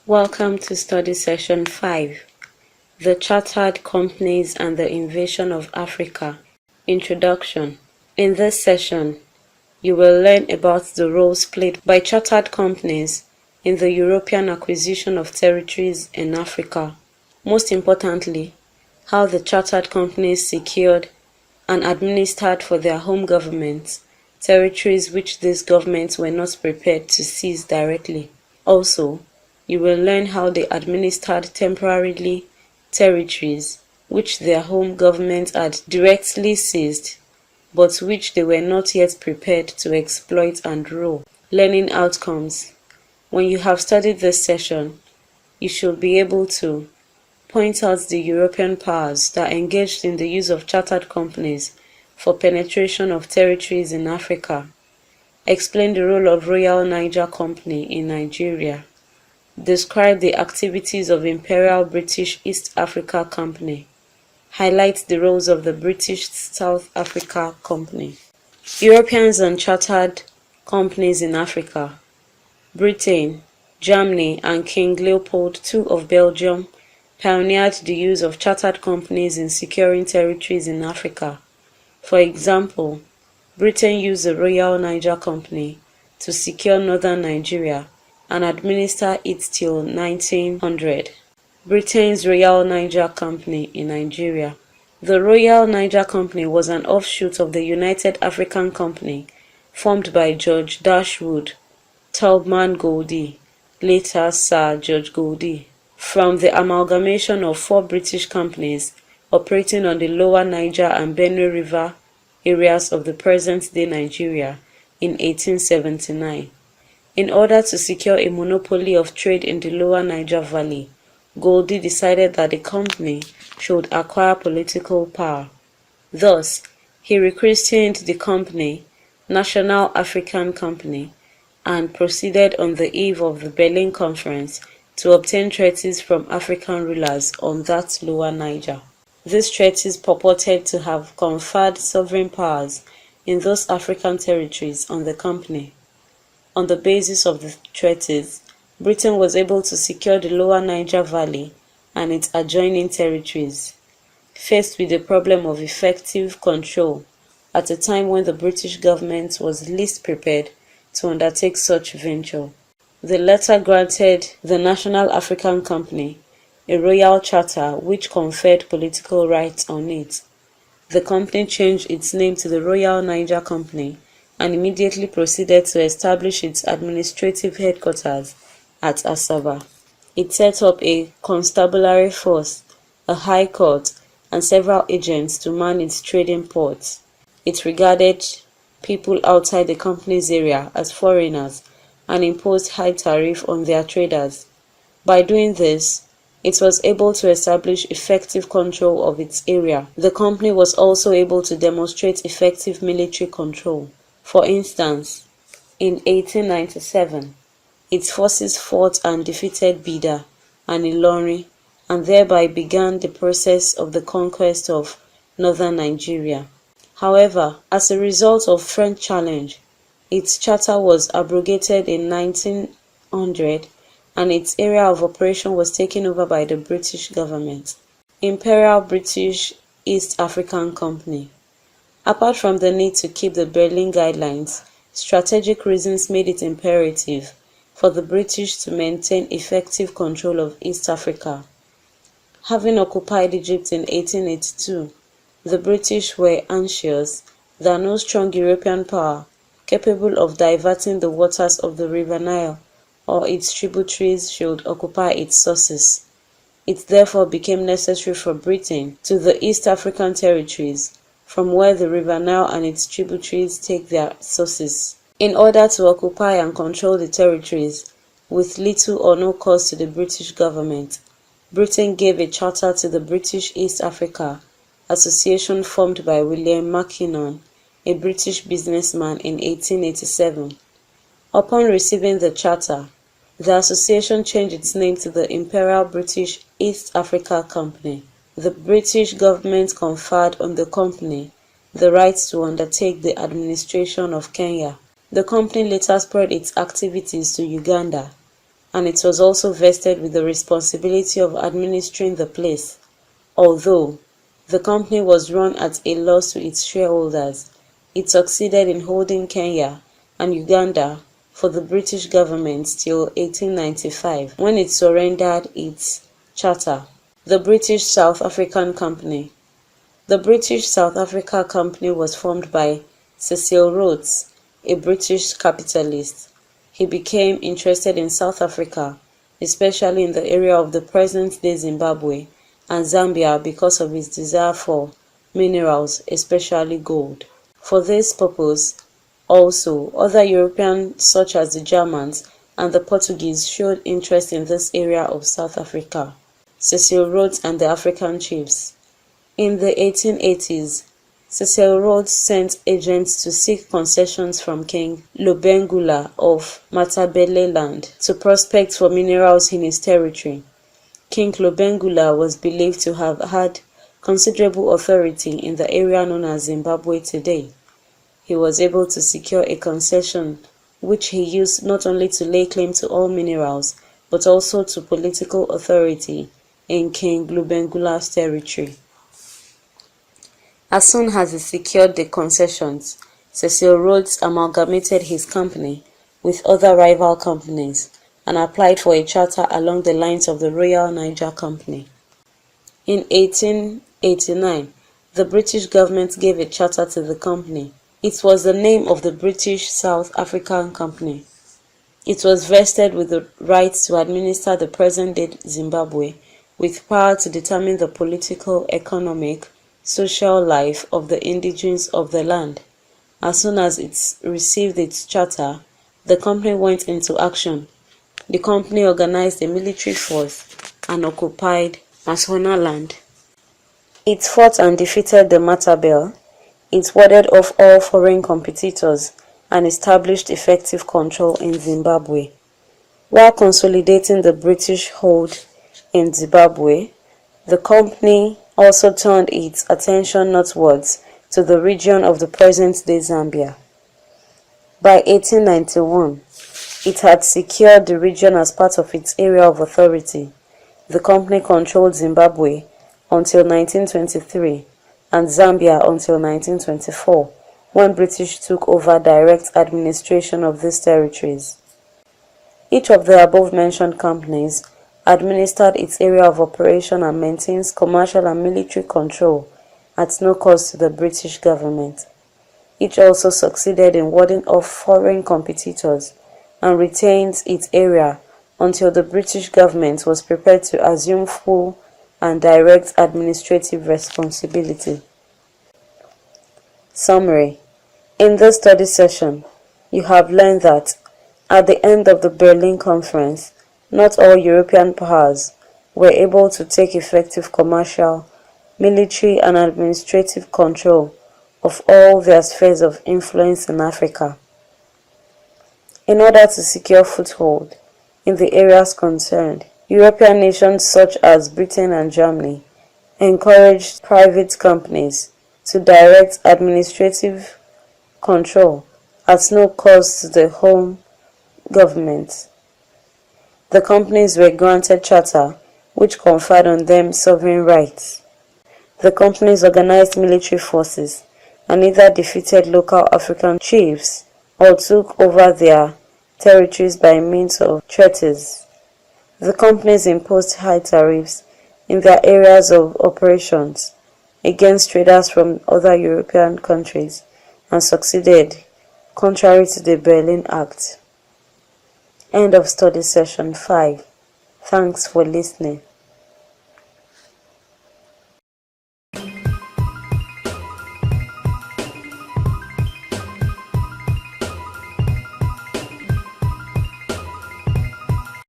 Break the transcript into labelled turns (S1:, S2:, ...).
S1: Welcome to Study Session 5, The Chartered Companies and the Invasion of Africa. Introduction. In this session, you will learn about the roles played by chartered companies in the European acquisition of territories in Africa. Most importantly, how the chartered companies secured and administered for their home governments territories which these governments were not prepared to seize directly. Also, you will learn how they administered temporarily territories which their home government had directly seized, but which they were not yet prepared to exploit and rule. Learning outcomes. When you have studied this session, you should be able to point out the European powers that engaged in the use of chartered companies for penetration of territories in Africa. Explain the role of Royal Niger Company in Nigeria. Describe the activities of Imperial British East Africa Company. Highlight the roles of the British South Africa Company. Europeans and chartered companies in Africa. Britain, Germany, and King Leopold II of Belgium pioneered the use of chartered companies in securing territories in Africa. For example, Britain used the Royal Niger Company to secure northern Nigeria and administer it till 1900. Britain's Royal Niger Company in Nigeria. The Royal Niger Company was an offshoot of the United African Company formed by George Dashwood Tubman Goldie, later Sir George Goldie, from the amalgamation of 4 British companies operating on the lower Niger and Benue River areas of the present-day Nigeria in 1879. In order to secure a monopoly of trade in the lower Niger Valley, Goldie decided that the company should acquire political power. Thus, he rechristened the company National African Company and proceeded on the eve of the Berlin Conference to obtain treaties from African rulers on that lower Niger. These treaties purported to have conferred sovereign powers in those African territories on the company. On the basis of the treaties, Britain was able to secure the lower Niger Valley and its adjoining territories. Faced with the problem of effective control at a time when the British government was least prepared to undertake such venture, the latter granted the National African Company a royal charter which conferred political rights on it. The company changed its name to the Royal Niger Company and immediately proceeded to establish its administrative headquarters at Asaba. It set up a constabulary force, a high court, and several agents to man its trading ports. It regarded people outside the company's area as foreigners and imposed high tariff on their traders. By doing this, it was able to establish effective control of its area. The company was also able to demonstrate effective military control. For instance, in 1897, its forces fought and defeated Bida and Ilorin and thereby began the process of the conquest of northern Nigeria. However, as a result of French challenge, its charter was abrogated in 1900 and its area of operation was taken over by the British government. Imperial British East African Company. Apart from the need to keep the Berlin Guidelines, strategic reasons made it imperative for the British to maintain effective control of East Africa. Having occupied Egypt in 1882, the British were anxious that no strong European power capable of diverting the waters of the River Nile or its tributaries should occupy its sources. It therefore became necessary for Britain to the East African territories, from where the River Nile and its tributaries take their sources, in order to occupy and control the territories with little or no cost to the British government. Britain gave a charter to the British East Africa Association formed by William Mackinnon, a British businessman, in 1887. Upon receiving the charter, the association changed its name to the Imperial British East Africa Company. The British government conferred on the company the right to undertake the administration of Kenya. The company later spread its activities to Uganda and it was also vested with the responsibility of administering the place. Although the company was run at a loss to its shareholders, it succeeded in holding Kenya and Uganda for the British government till 1895, when it surrendered its charter. The British South African Company. The British South Africa Company was formed by Cecil Rhodes, a British capitalist. He became interested in South Africa, especially in the area of the present-day Zimbabwe and Zambia, because of his desire for minerals, especially gold. For this purpose, also, other Europeans such as the Germans and the Portuguese showed interest in this area of South Africa. Cecil Rhodes and the African chiefs. In the 1880s, Cecil Rhodes sent agents to seek concessions from King Lobengula of Matabeleland to prospect for minerals in his territory. King Lobengula was believed to have had considerable authority in the area known as Zimbabwe today. He was able to secure a concession which he used not only to lay claim to all minerals, but also to political authority in King Lobengula's territory. As soon as he secured the concessions, Cecil Rhodes amalgamated his company with other rival companies and applied for a charter along the lines of the Royal Niger Company. In 1889, the British government gave a charter to the company. It was the name of the British South African Company. It was vested with the right to administer the present-day Zimbabwe, with power to determine the political, economic, social life of the indigenes of the land. As soon as it received its charter, the company went into action. The company organized a military force and occupied Mashonaland. It fought and defeated the Matabele. It warded off all foreign competitors and established effective control in Zimbabwe. While consolidating the British hold in Zimbabwe, the company also turned its attention northwards to the region of the present-day Zambia. By 1891, it had secured the region as part of its area of authority. The company controlled Zimbabwe until 1923 and Zambia until 1924, when British took over direct administration of these territories. Each of the above-mentioned companies administered its area of operation and maintains commercial and military control at no cost to the British government. Each also succeeded in warding off foreign competitors and retained its area until the British government was prepared to assume full and direct administrative responsibility. Summary. In this study session, you have learned that at the end of the Berlin Conference, not all European powers were able to take effective commercial, military and administrative control of all their spheres of influence in Africa. In order to secure foothold in the areas concerned, European nations such as Britain and Germany encouraged private companies to direct administrative control at no cost to the home government. The companies were granted charter which conferred on them sovereign rights. The companies organized military forces and either defeated local African chiefs or took over their territories by means of treaties. The companies imposed high tariffs in their areas of operations against traders from other European countries and succeeded, contrary to the Berlin Act. End of study session 5. Thanks for listening.